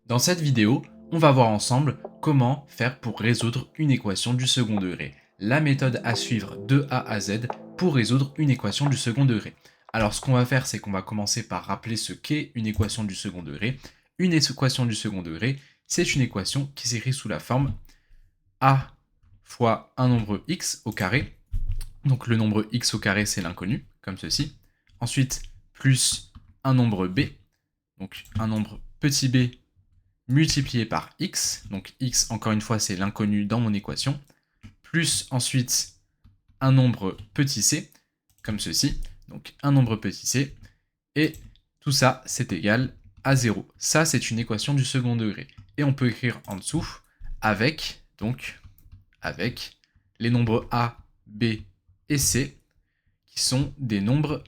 Dans cette vidéo, on va voir ensemble comment faire pour résoudre une équation du second degré. La méthode à suivre de A à Z pour résoudre une équation du second degré. Alors ce qu'on va faire, c'est qu'on va commencer par rappeler ce qu'est une équation du second degré. Une équation du second degré, c'est une équation qui s'écrit sous la forme A fois un nombre x au carré. Donc le nombre x au carré, c'est l'inconnu, comme ceci. Ensuite, plus un nombre b, donc un nombre petit b multiplié par x, donc x encore une fois c'est l'inconnu dans mon équation, plus ensuite un nombre petit c, comme ceci, donc un nombre petit c, et tout ça c'est égal à 0. Ça c'est une équation du second degré. Et on peut écrire en dessous avec, donc, avec les nombres a, b et c, qui sont des nombres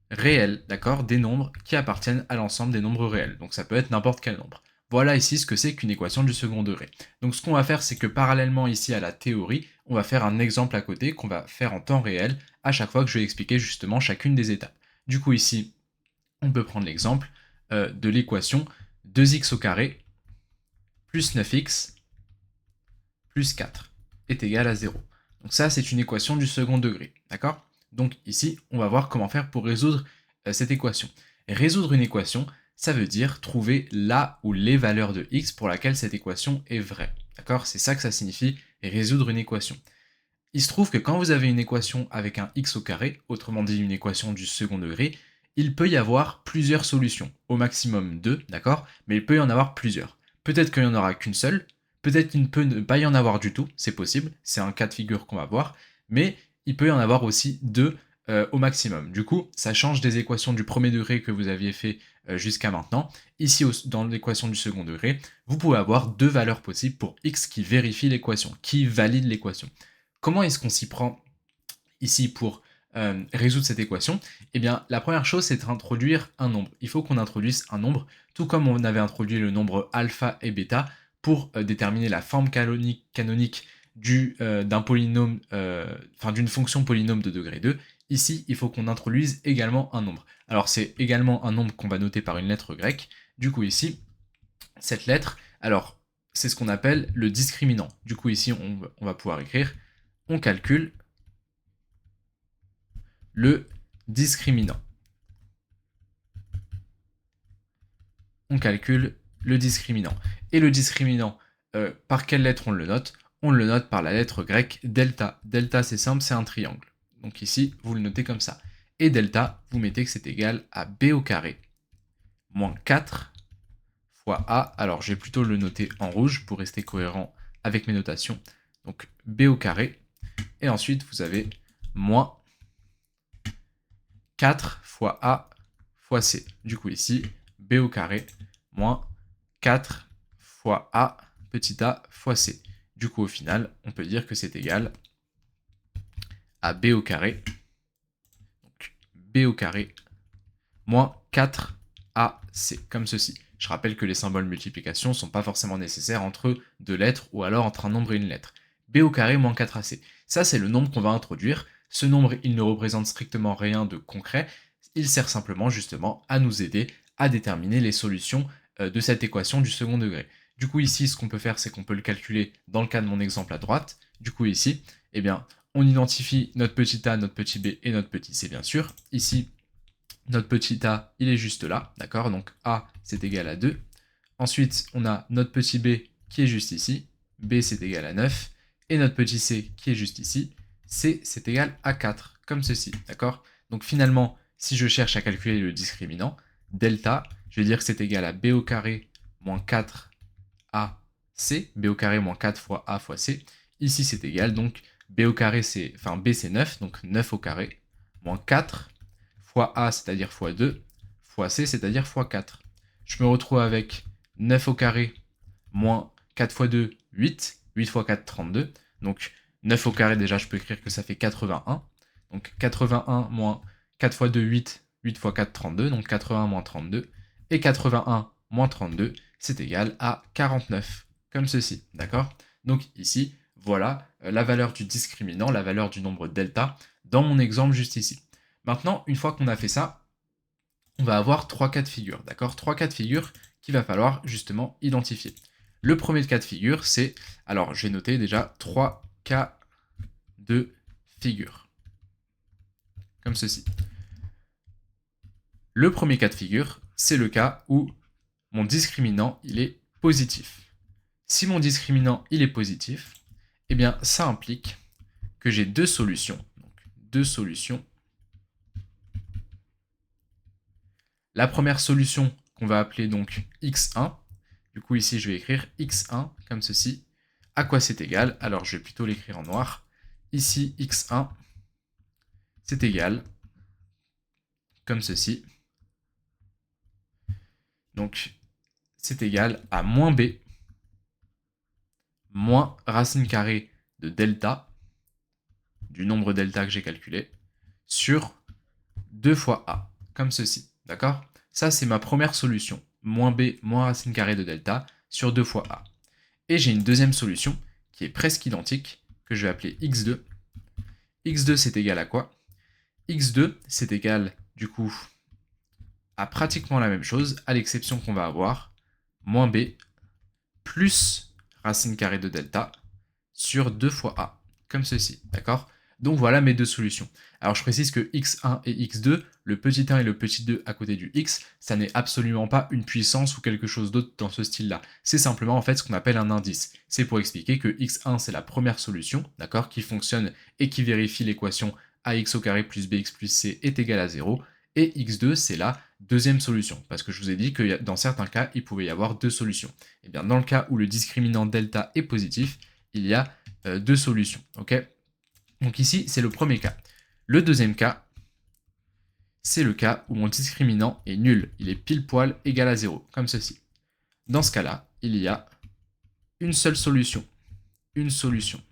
réels, d'accord, des nombres qui appartiennent à l'ensemble des nombres réels. Donc ça peut être n'importe quel nombre. Voilà ici ce que c'est qu'une équation du second degré. Donc ce qu'on va faire, c'est que parallèlement ici à la théorie, on va faire un exemple à côté qu'on va faire en temps réel à chaque fois que je vais expliquer justement chacune des étapes. Du coup ici, on peut prendre l'exemple de l'équation 2x au carré plus 9x plus 4 est égal à 0. Donc ça, c'est une équation du second degré, d'accord? Donc ici, on va voir comment faire pour résoudre cette équation. Résoudre une équation, ça veut dire trouver la ou les valeurs de x pour laquelle cette équation est vraie, d'accord? C'est ça que ça signifie résoudre une équation. Il se trouve que quand vous avez une équation avec un x au carré, autrement dit une équation du second degré, il peut y avoir plusieurs solutions, au maximum 2, d'accord? Mais il peut y en avoir plusieurs. Peut-être qu'il n'y en aura qu'une seule, peut-être qu'il ne peut ne pas y en avoir du tout, c'est possible, c'est un cas de figure qu'on va voir, mais il peut y en avoir aussi deux au maximum. Du coup, ça change des équations du premier degré que vous aviez fait jusqu'à maintenant. Ici, dans l'équation du second degré, vous pouvez avoir deux valeurs possibles pour x qui vérifie l'équation, qui valide l'équation. Comment est-ce qu'on s'y prend ici pour résoudre cette équation? Eh bien, la première chose, c'est d'introduire un nombre. Il faut qu'on introduise un nombre, tout comme on avait introduit le nombre alpha et bêta pour déterminer la forme canonique d'un polynôme, d'une fonction polynôme de degré 2. Ici, il faut qu'on introduise également un nombre. Alors, c'est également un nombre qu'on va noter par une lettre grecque. Du coup, ici, cette lettre, alors, c'est ce qu'on appelle le discriminant. Du coup, ici, on va pouvoir écrire on calcule le discriminant. On calcule le discriminant. Et le discriminant, par quelle lettre on le note? On le note par la lettre grecque delta. Delta, c'est simple, c'est un triangle. Donc ici, vous le notez comme ça. Et delta, vous mettez que c'est égal à b au carré moins 4 fois a. Alors, je vais plutôt le noter en rouge pour rester cohérent avec mes notations. Donc, b au carré. Et ensuite, vous avez moins 4 fois A fois C. Du coup ici, B au carré moins 4 fois A petit a fois C. Du coup au final, on peut dire que c'est égal à B au carré, donc B au carré moins 4AC, comme ceci. Je rappelle que les symboles multiplication ne sont pas forcément nécessaires entre deux lettres ou alors entre un nombre et une lettre. B au carré moins 4AC. Ça, c'est le nombre qu'on va introduire. Ce nombre, il ne représente strictement rien de concret. Il sert simplement justement à nous aider à déterminer les solutions de cette équation du second degré. Du coup, ici, ce qu'on peut faire, c'est qu'on peut le calculer dans le cas de mon exemple à droite. Du coup, ici, eh bien, on identifie notre petit a, notre petit b et notre petit c, bien sûr. Ici, notre petit a, il est juste là, d'accord? Donc a, c'est égal à 2. Ensuite, on a notre petit b qui est juste ici. B, c'est égal à 9. Et notre petit c qui est juste ici. C, c'est égal à 4, comme ceci, d'accord? Donc finalement, si je cherche à calculer le discriminant, delta, je vais dire que c'est égal à b au carré moins 4 a c. B au carré moins 4 fois a fois c. Ici, c'est égal, donc b au carré, b, c'est 9, donc 9 au carré moins 4 fois A, c'est-à-dire fois 2, fois C, c'est-à-dire fois 4. Je me retrouve avec 9 au carré moins 4 fois 2, 8. 8 fois 4, 32. Donc 9 au carré, déjà, je peux écrire que ça fait 81. Donc 81 moins 4 fois 2, 8. 8 fois 4, 32. Donc 81 moins 32. Et 81 moins 32, c'est égal à 49. Comme ceci, d'accord? Donc ici, voilà la valeur du discriminant, la valeur du nombre delta, dans mon exemple juste ici. Maintenant, une fois qu'on a fait ça, on va avoir trois cas de figure, d'accord? Trois cas de figure qu'il va falloir justement identifier. Le premier cas de figure, c'est, alors je vais noter déjà 3 cas de figure, comme ceci. Le premier cas de figure, c'est le cas où mon discriminant, il est positif. Si mon discriminant, il est positif, eh bien, ça implique que j'ai deux solutions. Donc, deux solutions. La première solution qu'on va appeler donc x1. Du coup, ici, je vais écrire x1 comme ceci. À quoi c'est égal? Alors, je vais plutôt l'écrire en noir. Ici, x1, c'est égal, comme ceci. Donc, c'est égal à moins b, moins racine carrée de delta, du nombre delta que j'ai calculé, sur 2 fois a, comme ceci. D'accord? Ça, c'est ma première solution. Moins b, moins racine carrée de delta, sur 2 fois a. Et j'ai une deuxième solution, qui est presque identique, que je vais appeler x2. x2, c'est égal à quoi? x2, c'est égal, du coup, à pratiquement la même chose, à l'exception qu'on va avoir moins b plus racine carrée de delta sur 2 fois a, comme ceci, d'accord? Donc voilà mes deux solutions. Alors je précise que x1 et x2, le petit 1 et le petit 2 à côté du x, ça n'est absolument pas une puissance ou quelque chose d'autre dans ce style-là. C'est simplement en fait ce qu'on appelle un indice. C'est pour expliquer que x1 c'est la première solution, d'accord, qui fonctionne et qui vérifie l'équation ax au carré plus bx plus c est égal à 0, et x2 c'est la deuxième solution, parce que je vous ai dit que dans certains cas, il pouvait y avoir deux solutions. Et bien dans le cas où le discriminant delta est positif, il y a deux solutions, ok? Donc ici, c'est le premier cas. Le deuxième cas, c'est le cas où mon discriminant est nul. Il est pile poil égal à 0, comme ceci. Dans ce cas-là, il y a une seule solution. Une solution.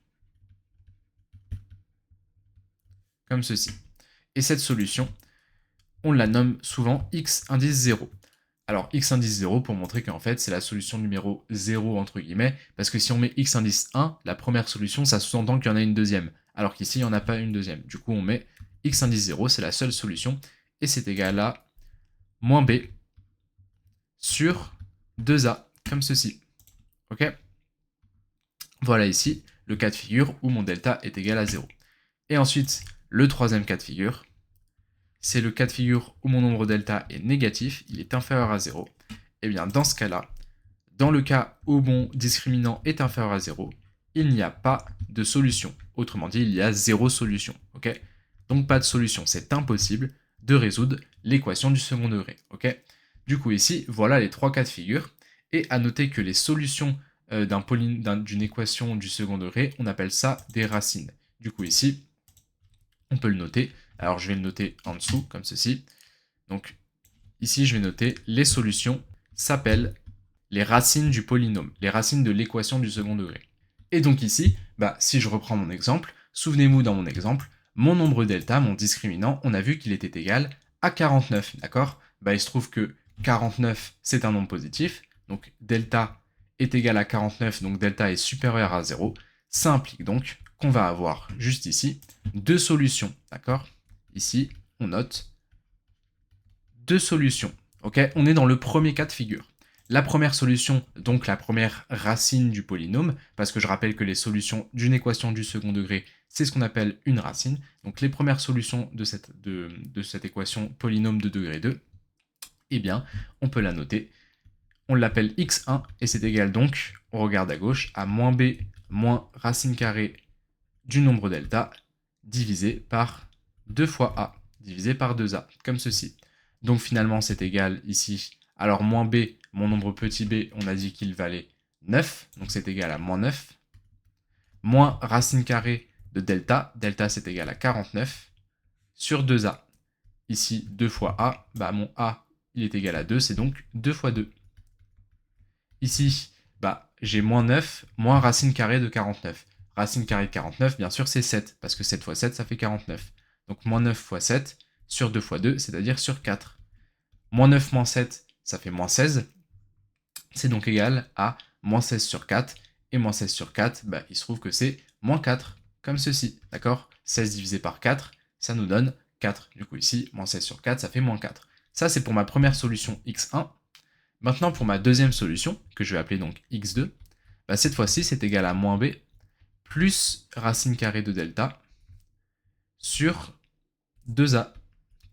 Comme ceci. Et cette solution, on la nomme souvent x indice 0. Alors x indice 0 pour montrer qu'en fait c'est la solution numéro 0 entre guillemets, parce que si on met x indice 1, la première solution ça sous-entend qu'il y en a une deuxième, alors qu'ici il n'y en a pas une deuxième. Du coup on met x indice 0, c'est la seule solution, et c'est égal à moins b sur 2a, comme ceci. Ok? Voilà ici le cas de figure où mon delta est égal à 0. Et ensuite, le troisième cas de figure, c'est le cas de figure où mon nombre delta est négatif, il est inférieur à 0. Et bien dans ce cas-là, dans le cas où mon discriminant est inférieur à 0, il n'y a pas de solution. Autrement dit, il y a 0 solution. Okay, donc pas de solution. C'est impossible de résoudre l'équation du second degré. Okay, du coup ici, voilà les trois cas de figure. Et à noter que les solutions d'une équation du second degré, on appelle ça des racines. Du coup ici, on peut le noter. Alors je vais le noter en dessous, comme ceci. Donc ici, je vais noter les solutions s'appellent les racines du polynôme, les racines de l'équation du second degré. Et donc ici, si je reprends mon exemple, souvenez-vous dans mon exemple, mon nombre delta, mon discriminant, on a vu qu'il était égal à 49, d'accord? Il se trouve que 49, c'est un nombre positif, donc delta est égal à 49, donc delta est supérieur à 0. Ça implique donc qu'on va avoir juste ici deux solutions, d'accord? Ici, on note deux solutions, ok? On est dans le premier cas de figure. La première solution, donc la première racine du polynôme, parce que je rappelle que les solutions d'une équation du second degré, c'est ce qu'on appelle une racine. Donc les premières solutions de cette équation polynôme de degré 2, eh bien, on peut la noter. On l'appelle x1, et c'est égal donc, on regarde à gauche, à moins b moins racine carrée du nombre delta, divisé par 2 fois a, divisé par 2a, comme ceci. Donc finalement, c'est égal ici. Alors moins b, mon nombre petit b, on a dit qu'il valait 9, donc c'est égal à moins 9. Moins racine carrée de delta, delta c'est égal à 49, sur 2a. Ici, 2 fois a, mon a, il est égal à 2, c'est donc 2 fois 2. Ici, j'ai moins 9, moins racine carrée de 49. Racine carrée de 49, bien sûr, c'est 7, parce que 7 fois 7, ça fait 49. Donc moins 9 fois 7 sur 2 fois 2, c'est-à-dire sur 4. Moins 9 moins 7, ça fait moins 16. C'est donc égal à moins 16 sur 4. Et moins 16 sur 4, il se trouve que c'est moins 4, comme ceci. D'accord? 16 divisé par 4, ça nous donne 4. Du coup ici, moins 16 sur 4, ça fait moins 4. Ça, c'est pour ma première solution x1. Maintenant, pour ma deuxième solution, que je vais appeler donc x2, bah, cette fois-ci, c'est égal à moins b plus racine carrée de delta sur 2a,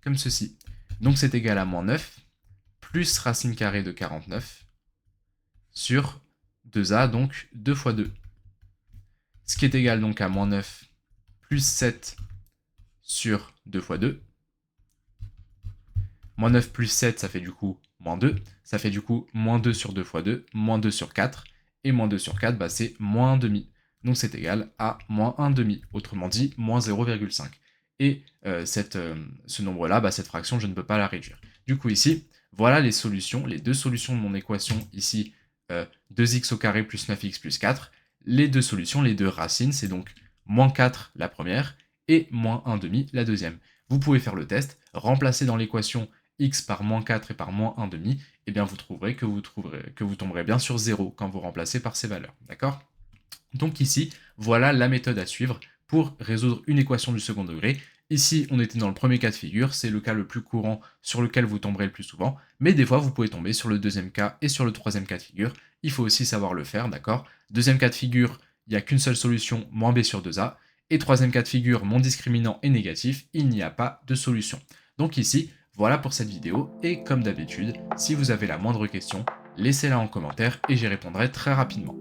comme ceci. Donc c'est égal à moins 9 plus racine carrée de 49 sur 2a, donc 2 fois 2. Ce qui est égal donc à moins 9 plus 7 sur 2 fois 2. Moins 9 plus 7, ça fait du coup moins 2. Ça fait du coup moins 2 sur 2 fois 2, moins 2 sur 4. Et moins 2 sur 4, bah, c'est moins 1 demi. Donc c'est égal à moins 1 demi, autrement dit moins 0,5. Et ce nombre-là, bah, cette fraction, je ne peux pas la réduire. Du coup ici, voilà les solutions, les deux solutions de mon équation ici, 2x au carré plus 9x plus 4. Les deux solutions, les deux racines, c'est donc moins 4 la première et moins 1 demi la deuxième. Vous pouvez faire le test, remplacer dans l'équation x par moins 4 et par moins 1 demi, et bien vous trouverez que vous tomberez bien sur 0 quand vous remplacez par ces valeurs. D'accord? Donc ici, voilà la méthode à suivre pour résoudre une équation du second degré. Ici, on était dans le premier cas de figure, c'est le cas le plus courant sur lequel vous tomberez le plus souvent, mais des fois, vous pouvez tomber sur le deuxième cas et sur le troisième cas de figure. Il faut aussi savoir le faire, d'accord? Deuxième cas de figure, il n'y a qu'une seule solution, moins b sur 2a. Et troisième cas de figure, mon discriminant est négatif, il n'y a pas de solution. Donc ici, voilà pour cette vidéo, et comme d'habitude, si vous avez la moindre question, laissez-la en commentaire et j'y répondrai très rapidement.